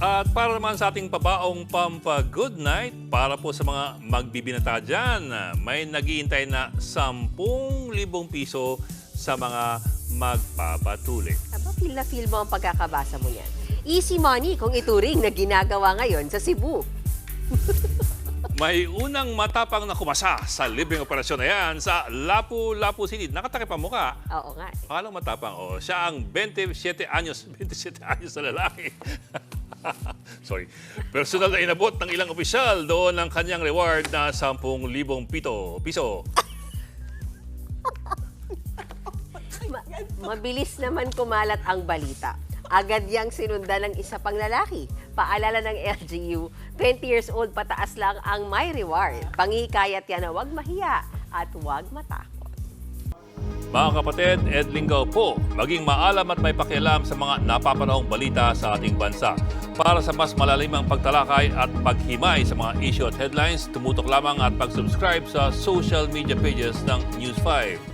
At para naman sa ating pabaong pampa-good night, para po sa mga magbibinata dyan, may naghihintay na 10,000 piso sa mga magpapatuli. Aba, feel na feel mo ang pagkakabasa mo yan. Easy money kung ituring na ginagawa ngayon sa Cebu. May unang matapang na kumasa sa libreng operasyon na yan sa Lapu-Lapu City. Nakatakip ang mukha. Oo nga. Paano matapang? Oh, siya ang 27 anyos na lalaki. Sorry. Personal na inabot ng ilang opisyal doon ang kanyang reward na 10,000 piso. Mabilis naman kumalat ang balita. Agad yang sinundan ng isa pang lalaki. Paalala ng LGU, 20 years old pataas lang ang may reward. Pangikayat yan na huwag mahiya at huwag matakot. Mga kapatid, Ed Lingaw po, maging maalam at may pakialam sa mga napapanahong balita sa ating bansa. Para sa mas malalimang pagtalakay at paghimay sa mga issue at headlines, tumutok lamang at pag-subscribe sa social media pages ng News 5.